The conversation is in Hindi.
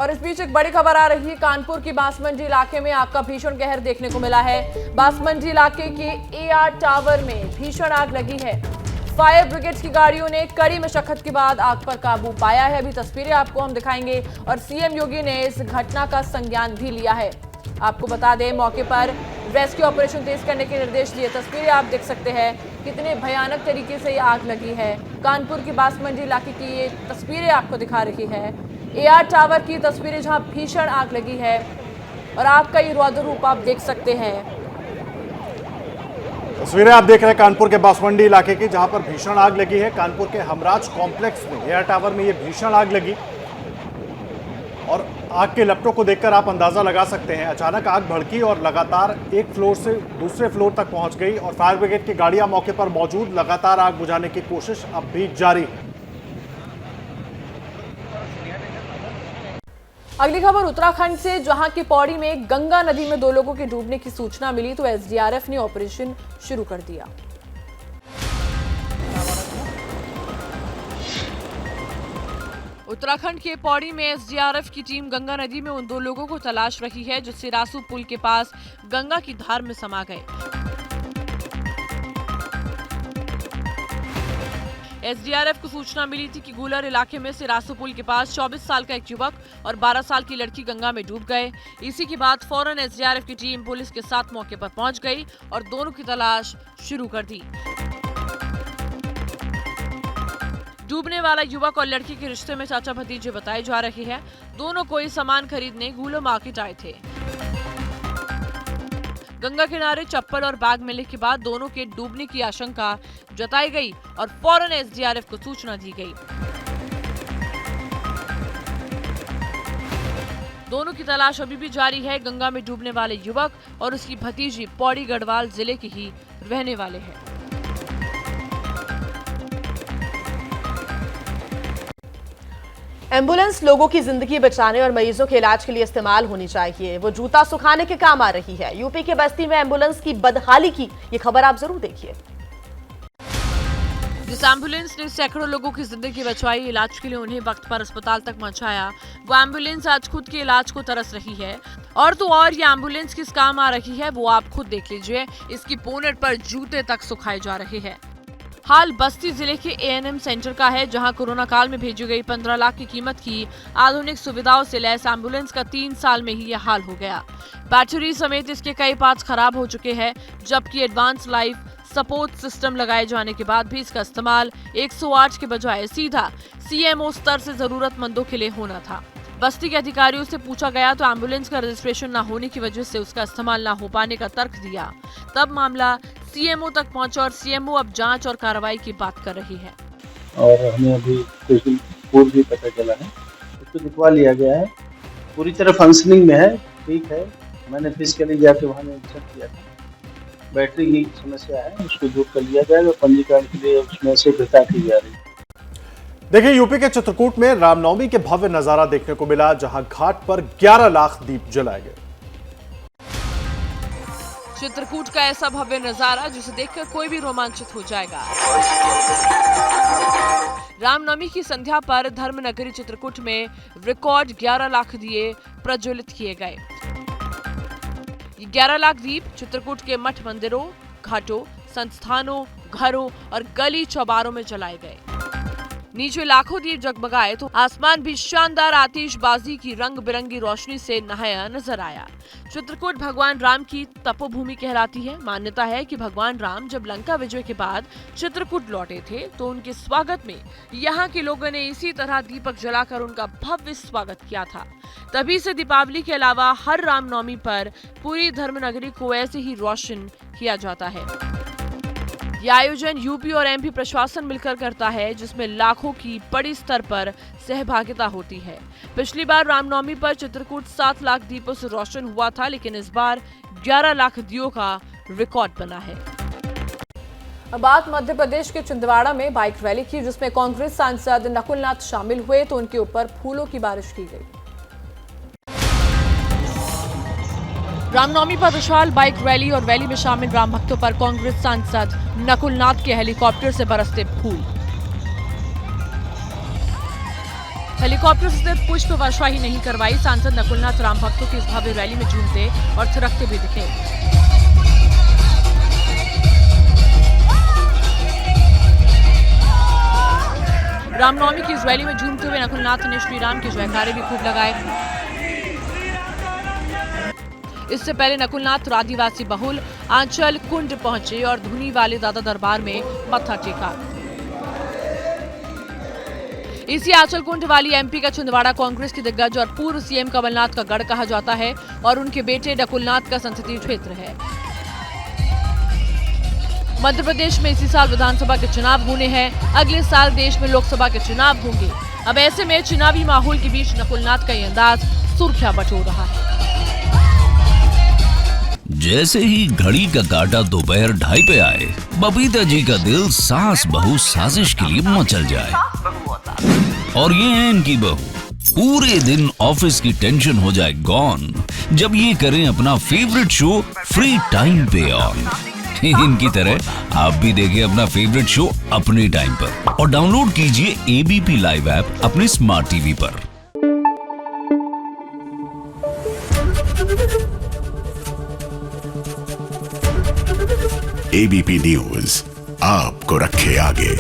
और इस बीच एक बड़ी खबर आ रही है। कानपुर की बांसमंडी इलाके में आग का भीषण कहर देखने को मिला है। बांसमंडी इलाके के एआर टावर में भीषण आग लगी है। फायर ब्रिगेड की गाड़ियों ने कड़ी मशक्कत के बाद आग पर काबू पाया है। अभी तस्वीरें आपको हम दिखाएंगे और सीएम योगी ने इस घटना का संज्ञान भी लिया है। आपको बता दें, मौके पर रेस्क्यू ऑपरेशन तेज करने के निर्देश दिए। तस्वीरें आप देख सकते हैं कितने भयानक तरीके से ये आग लगी है। कानपुर की बांसमंडी इलाके की ये तस्वीरें आपको दिखा रही है। एआर टावर की तस्वीरें जहां भीषण आग लगी है और आग का ये रौद्र रूप आप देख सकते हैं। तस्वीरें आप देख रहे हैं कानपुर के बांसमंडी इलाके की, जहां पर भीषण आग लगी है। कानपुर के हमराज कॉम्प्लेक्स में एयर टावर में ये भीषण आग लगी और आग के लपटों को देखकर आप अंदाजा लगा सकते हैं। अचानक आग भड़की और लगातार एक फ्लोर से दूसरे फ्लोर तक पहुंच गई और फायर ब्रिगेड की गाड़ियां मौके पर मौजूद, लगातार आग बुझाने की कोशिश अब भी जारी है। अगली खबर उत्तराखंड से, जहां की पौड़ी में गंगा नदी में 2 लोगों के डूबने की सूचना मिली तो एसडीआरएफ ने ऑपरेशन शुरू कर दिया। उत्तराखंड के पौड़ी में एसडीआरएफ की टीम गंगा नदी में उन 2 लोगों को तलाश रही है जो सिरासू पुल के पास गंगा की धार में समा गए। एसडीआरएफ को सूचना मिली थी कि गुलर इलाके में सिरासू पुल के पास 24 साल का एक युवक और 12 साल की लड़की गंगा में डूब गए। इसी के बाद फौरन एसडीआरएफ की टीम पुलिस के साथ मौके पर पहुंच गई और दोनों की तलाश शुरू कर दी। डूबने वाला युवक और लड़की के रिश्ते में चाचा भतीजे बताए जा रहे हैं। दोनों कोई सामान खरीदने गुलो मार्केट आए थे। गंगा किनारे चप्पल और बैग मिलने के बाद दोनों के डूबने की आशंका जताई गई और फौरन एसडीआरएफ को सूचना दी गई। दोनों की तलाश अभी भी जारी है। गंगा में डूबने वाले युवक और उसकी भतीजी पौड़ी गढ़वाल जिले के ही रहने वाले हैं। एम्बुलेंस लोगों की जिंदगी बचाने और मरीजों के इलाज के लिए इस्तेमाल होनी चाहिए। वो जूता सुखाने के काम आ रही है। यूपी के बस्ती में एम्बुलेंस की बदहाली की ये खबर आप जरूर देखिए। जिस एम्बुलेंस ने सैकड़ों लोगों की जिंदगी बचाई, इलाज के लिए उन्हें वक्त पर अस्पताल तक पहुंचाया, वो एम्बुलेंस आज खुद के इलाज को तरस रही है। और तो और ये एम्बुलेंस किस काम आ रही है वो आप खुद देख लीजिए। इसकी बोनेट पर जूते तक सुखाए जा रहे हैं। हाल बस्ती जिले के एएनएम सेंटर का है, जहां कोरोना काल में भेजी गई 15 लाख की कीमत की आधुनिक सुविधाओं से लैस एम्बुलेंस का 3 साल में ही यह हाल हो गया। बैटरी समेत इसके कई पार्ट्स खराब हो चुके हैं, जबकि एडवांस लाइफ सपोर्ट सिस्टम लगाए जाने के बाद भी इसका इस्तेमाल 108 के बजाय सीधा सीएमओ स्तर से जरूरतमंदों के लिए होना था। बस्ती के अधिकारियों से पूछा गया तो एम्बुलेंस का रजिस्ट्रेशन न होने की वजह से उसका इस्तेमाल न हो पाने का तर्क दिया। तब मामला सीएमओ तक पहुंचा और सीएमओ अब जांच और कार्रवाई की बात कर रही है। और हमें अभी कुछ दिन पूर्व भी पता चला है, उसको दिखवा लिया गया है, पूरी तरह फंक्शनिंग में है, ठीक है। मैंने फिजिकली जाके वहाँ चेक किया था, बैटरी की समस्या है, उसको दूर कर लिया जाएगा। पंजीकरण के लिए उसमें से वृता की जा रही है। देखिए, यूपी के चित्रकूट में रामनवमी के भव्य नजारा देखने को मिला, जहां घाट पर 11 लाख दीप जलाए गए। चित्रकूट का ऐसा भव्य नजारा जिसे देखकर कोई भी रोमांचित हो जाएगा। रामनवमी की संध्या पर धर्मनगरी चित्रकूट में रिकॉर्ड 11 लाख दिए प्रज्वलित किए गए। ये 11 लाख दीप चित्रकूट के मठ मंदिरों, घाटों, संस्थानों, घरों और गली चौबारों में जलाए गए। नीचे लाखों दीप जगमगाए तो आसमान भी शानदार आतिशबाजी की रंग बिरंगी रोशनी से नहाया नजर आया। चित्रकूट भगवान राम की तपोभूमि कहलाती है। मान्यता है कि भगवान राम जब लंका विजय के बाद चित्रकूट लौटे थे तो उनके स्वागत में यहाँ के लोगों ने इसी तरह दीपक जलाकर उनका भव्य स्वागत किया था। तभी से दीपावली के अलावा हर रामनवमी पर पूरी धर्मनगरी को ऐसे ही रोशन किया जाता है। यह आयोजन यूपी और एमपी प्रशासन मिलकर करता है, जिसमें लाखों की बड़ी स्तर पर सहभागिता होती है। पिछली बार रामनवमी पर चित्रकूट 7 लाख दीपों से रोशन हुआ था, लेकिन इस बार 11 लाख दियों का रिकॉर्ड बना है। अब बात मध्य प्रदेश के छिंदवाड़ा में बाइक रैली की, जिसमें कांग्रेस सांसद नकुल नाथ शामिल हुए तो उनके ऊपर फूलों की बारिश की गई। रामनवमी पर विशाल बाइक रैली और रैली में शामिल राम भक्तों पर कांग्रेस सांसद नकुल नाथ के हेलीकॉप्टर से बरसते फूल। हेलीकॉप्टर से सिर्फ पुष्प वर्षा ही नहीं करवाई, सांसद नकुलनाथ राम भक्तों की इस भव्य रैली में झूमते और थिरकते भी दिखे। रामनवमी की इस रैली में झूमते हुए नकुलनाथ ने श्री राम के जयकारे भी खूब लगाए। इससे पहले नकुलनाथ आदिवासी बहुल आंचल कुंड पहुंचे और धुनी वाले दादा दरबार में मत्था टेका। इसी आंचल कुंड वाली एमपी का छिंदवाड़ा कांग्रेस के दिग्गज और पूर्व सीएम कमलनाथ का गढ़ कहा जाता है और उनके बेटे नकुलनाथ का संसदीय क्षेत्र है। मध्य प्रदेश में इसी साल विधानसभा के चुनाव होने हैं, अगले साल देश में लोकसभा के चुनाव होंगे। अब ऐसे में चुनावी माहौल के बीच नकुलनाथ का ये अंदाज सुर्खियां बटोर रहा है। जैसे ही घड़ी का काटा दोपहर 2:30 पे आए, बबीता जी का दिल सास बहू साजिश के लिए मचल जाए। और ये है इनकी बहू, पूरे दिन ऑफिस की टेंशन हो जाए गॉन जब ये करें अपना फेवरेट शो फ्री टाइम पे ऑन। इनकी तरह आप भी देखें अपना फेवरेट शो अपने टाइम पर और डाउनलोड कीजिए एबीपी लाइव ऐप अपने स्मार्ट टीवी पर। एबीपी न्यूज आपको रखे आगे।